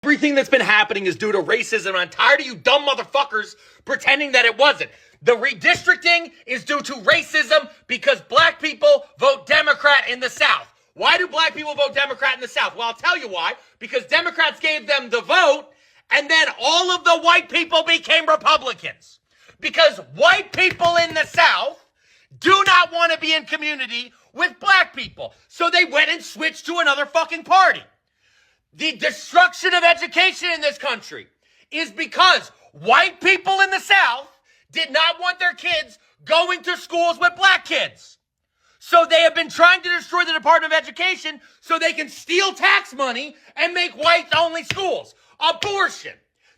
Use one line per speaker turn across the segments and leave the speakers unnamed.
Everything that's been happening is due to racism, and I'm tired of you dumb motherfuckers pretending that it wasn't. The redistricting is due to racism because black people vote Democrat in the South. Why do black people vote Democrat in the South? Well, I'll tell you why. Because Democrats gave them the vote, and then all of the white people became Republicans. Because white people in the South do not want to be in community with black people. So they went and switched to another fucking party. The destruction of education in this country is because white people in the South did not want their kids going to schools with black kids. So they have been trying to destroy the Department of Education so they can steal tax money and make white-only schools. Abortion.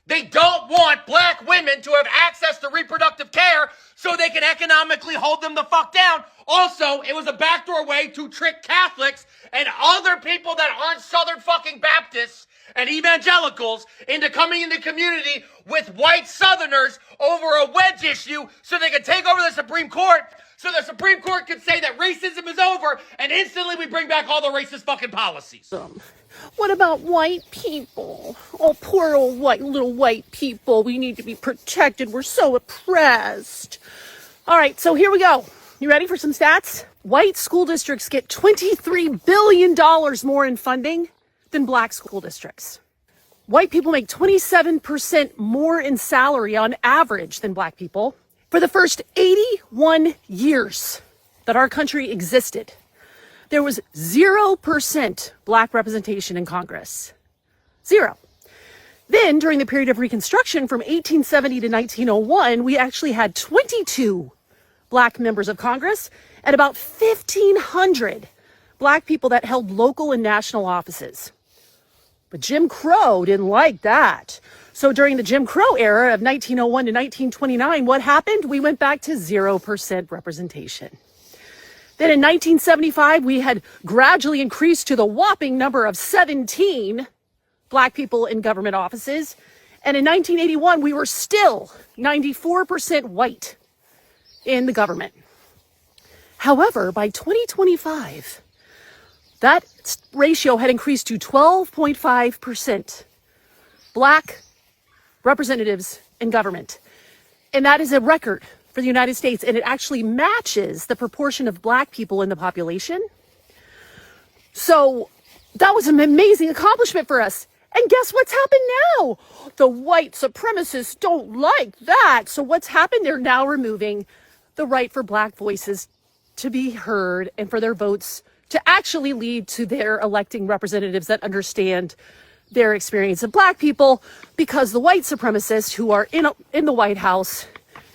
They don't want black women to have access to reproductive care so they can economically hold them the fuck down. Also, it was a backdoor way to trick Catholics and other people that aren't Southern fucking Baptists and evangelicals into coming into community with white Southerners over a wedge issue so they could take over the Supreme Court, so the Supreme Court could say that racism is over, and instantly we bring back all the racist fucking policies.
What about white people? Oh, poor old little white people. We need to be protected. We're so oppressed. All right, so here we go. You ready for some stats? White school districts get $23 billion more in funding than black school districts. White people make 27% more in salary on average than black people. For the first 81 years that our country existed, there was 0% black representation in Congress. 0. Then, during the period of Reconstruction from 1870 to 1901, we actually had 22 black members of Congress and about 1,500 black people that held local and national offices. But Jim Crow didn't like that. So during the Jim Crow era of 1901 to 1929, what happened? We went back to 0% representation. Then in 1975, we had gradually increased to the whopping number of 17 black people in government offices. And in 1981, we were still 94% white in the government. However, by 2025, that ratio had increased to 12.5% black representatives in government. And that is a record for the United States, and it actually matches the proportion of black people in the population. So that was an amazing accomplishment for us. And guess what's happened now? The white supremacists don't like that. So what's happened? They're now removing the right for black voices to be heard and for their votes to actually lead to their electing representatives that understand their experience of black people, because the white supremacists who are in the White House,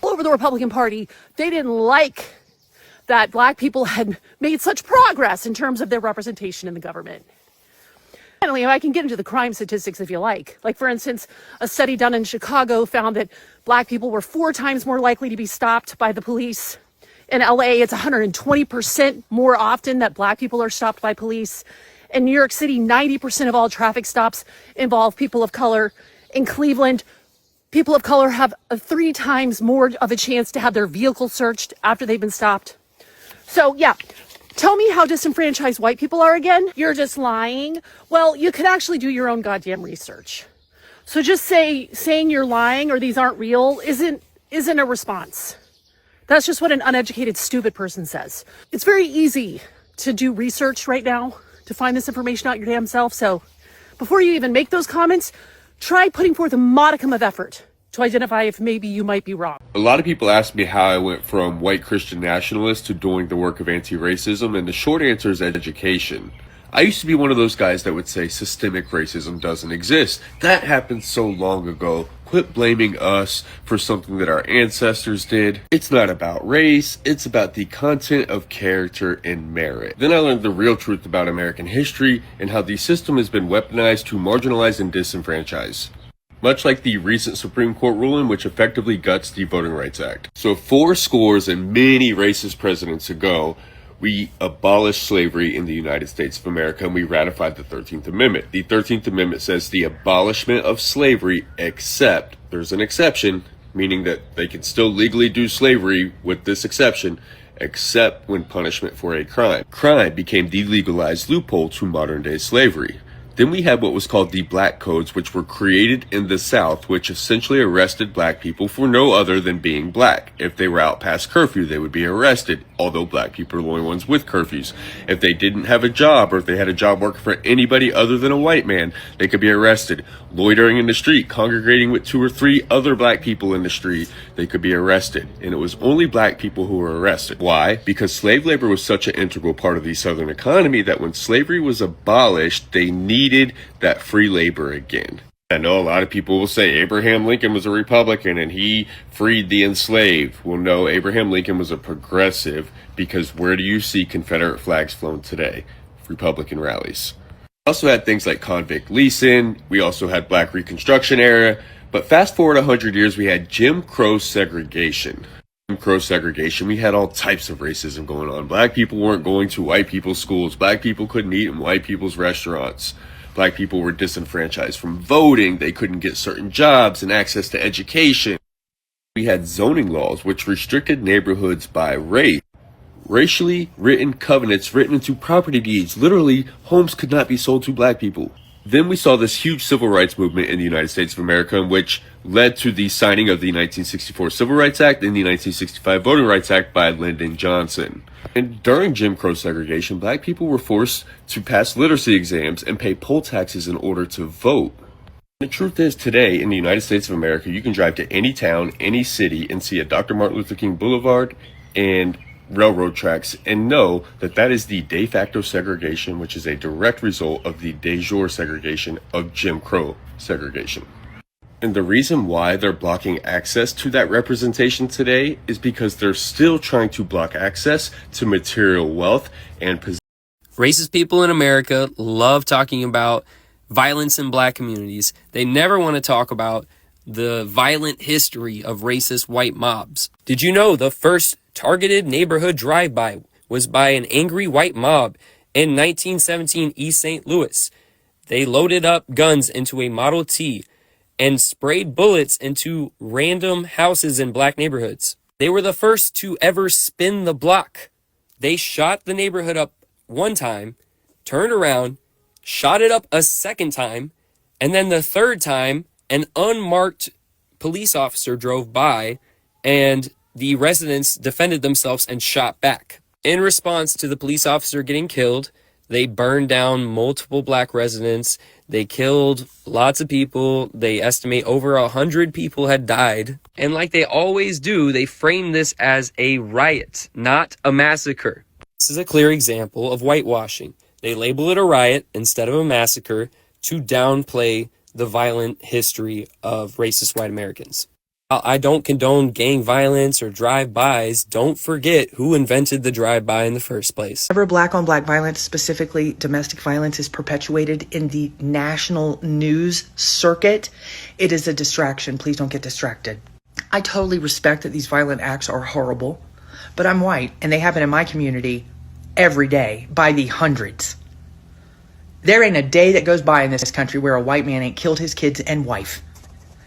all over the Republican Party, they didn't like that black people had made such progress in terms of their representation in the government. Finally, I can get into the crime statistics if you like. Like, for instance, a study done in Chicago found that black people were 4 times more likely to be stopped by the police. In LA, it's 120% more often that black people are stopped by police. In New York City, 90% of all traffic stops involve people of color. In Cleveland, people of color have 3 times more of a chance to have their vehicle searched after they've been stopped. So, yeah, tell me how disenfranchised white people are again. You're just lying. Well, you could actually do your own goddamn research. So just saying you're lying or these aren't real isn't a response. That's just what an uneducated, stupid person says. It's very easy to do research right now, to find this information out your damn self. So before you even make those comments, try putting forth a modicum of effort to identify if maybe you might be wrong.
A lot of people ask me how I went from white Christian nationalist to doing the work of anti-racism, and the short answer is education. I used to be one of those guys that would say systemic racism doesn't exist. That happened so long ago. Quit blaming us for something that our ancestors did. It's not about race, it's about the content of character and merit. Then I learned the real truth about American history and how the system has been weaponized to marginalize and disenfranchise. Much like the recent Supreme Court ruling, which effectively guts the Voting Rights Act. So 4 scores and many racist presidents ago, we abolished slavery in the United States of America, and we ratified the 13th Amendment. The 13th Amendment says the abolishment of slavery, except, there's an exception, meaning that they can still legally do slavery with this exception, except when punishment for a crime. Crime became the legalized loophole to modern day slavery. Then we had what was called the Black Codes, which were created in the South, which essentially arrested black people for no other than being black. If they were out past curfew, they would be arrested, although black people are the only ones with curfews. If they didn't have a job, or if they had a job working for anybody other than a white man, they could be arrested. Loitering in the street, congregating with 2 or 3 other black people in the street, they could be arrested. And it was only black people who were arrested. Why? Because slave labor was such an integral part of the Southern economy that when slavery was abolished, they needed that free labor again. I know a lot of people will say Abraham Lincoln was a Republican and he freed the enslaved. Well, no, Abraham Lincoln was a progressive, because where do you see Confederate flags flown today? Republican rallies. We also had things like convict leasing. We also had Black Reconstruction era. But fast forward 100 years, we had Jim Crow segregation. Jim Crow segregation, we had all types of racism going on. Black people weren't going to white people's schools. Black people couldn't eat in white people's restaurants. Black people were disenfranchised from voting. They couldn't get certain jobs and access to education. We had zoning laws which restricted neighborhoods by race. Racially written covenants written into property deeds. Literally, homes could not be sold to black people. Then we saw this huge civil rights movement in the United States of America, which led to the signing of the 1964 Civil Rights Act and the 1965 Voting Rights Act by Lyndon Johnson. And during Jim Crow segregation, black people were forced to pass literacy exams and pay poll taxes in order to vote. The truth is, today in the United States of America, you can drive to any town, any city, and see a Dr. Martin Luther King Boulevard and railroad tracks, and know that that is the de facto segregation, which is a direct result of the de jure segregation of Jim Crow segregation. And the reason why they're blocking access to that representation today is because they're still trying to block access to material wealth and possessions.
Racist people in America love talking about violence in black communities. They never want to talk about the violent history of racist white mobs. Did you know the first targeted neighborhood drive-by was by an angry white mob in 1917 East St. Louis? They loaded up guns into a Model T and sprayed bullets into random houses in black neighborhoods. They were the first to ever spin the block. They shot the neighborhood up one time, turned around, shot it up a second time, and then the third time, an unmarked police officer drove by and the residents defended themselves and shot back. In response to the police officer getting killed, they burned down multiple black residents. They killed lots of people. They estimate over 100 people had died. And like they always do, they frame this as a riot, not a massacre. This is a clear example of whitewashing. They label it a riot instead of a massacre to downplay the violent history of racist white Americans. I don't condone gang violence or drive-bys. Don't forget who invented the drive-by in the first place.
Whenever black-on-black violence, specifically domestic violence, is perpetuated in the national news circuit, it is a distraction. Please don't get distracted. I totally respect that these violent acts are horrible, but I'm white, and they happen in my community every day by the hundreds. There ain't a day that goes by in this country where a white man ain't killed his kids and wife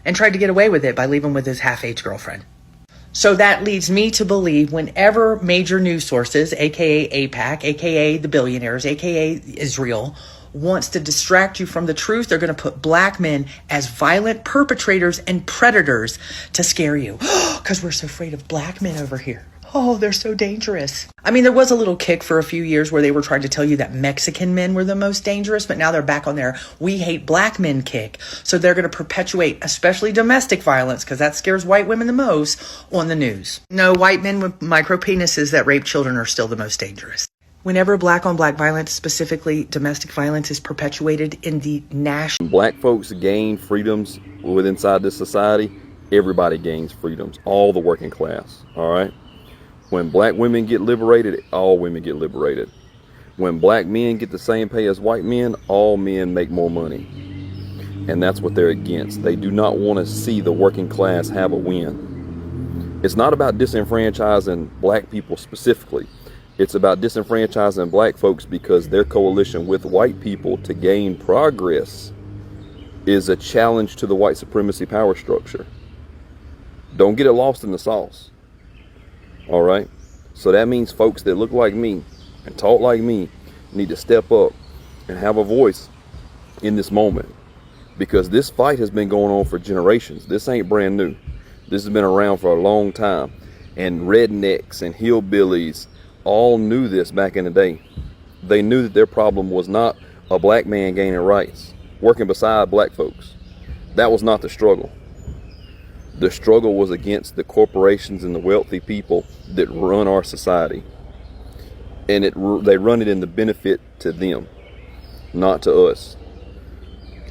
and tried to get away with it by leaving with his half-age girlfriend. So that leads me to believe whenever major news sources, aka AIPAC, aka the billionaires, aka Israel, wants to distract you from the truth, they're going to put black men as violent perpetrators and predators to scare you. Because we're so afraid of black men over here. Oh, they're so dangerous. I mean, there was a little kick for a few years where they were trying to tell you that Mexican men were the most dangerous, but now they're back on their we hate black men kick. So they're going to perpetuate, especially domestic violence, because that scares white women the most, on the news. No, white men with micro penises that rape children are still the most dangerous. Whenever black-on-black violence, specifically domestic violence, is perpetuated in the national...
Black folks gain freedoms inside this society. Everybody gains freedoms, all the working class, all right? When black women get liberated, all women get liberated. When black men get the same pay as white men, all men make more money. And that's what they're against. They do not want to see the working class have a win. It's not about disenfranchising black people specifically. It's about disenfranchising black folks because their coalition with white people to gain progress is a challenge to the white supremacy power structure. Don't get it lost in the sauce. All right, so that means folks that look like me and talk like me need to step up and have a voice in this moment, because this fight has been going on for generations. This ain't brand new. This has been around for a long time. And rednecks and hillbillies all knew this back in the day. They knew that their problem was not a black man gaining rights, working beside black folks. That was not the struggle. The struggle was against the corporations and the wealthy people that run our society. And they run it in the benefit to them, not to us.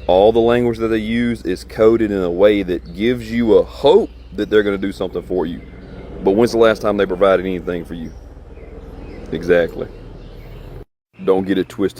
All the language that they use is coded in a way that gives you a hope that they're going to do something for you. But when's the last time they provided anything for you? Exactly. Don't get it twisted.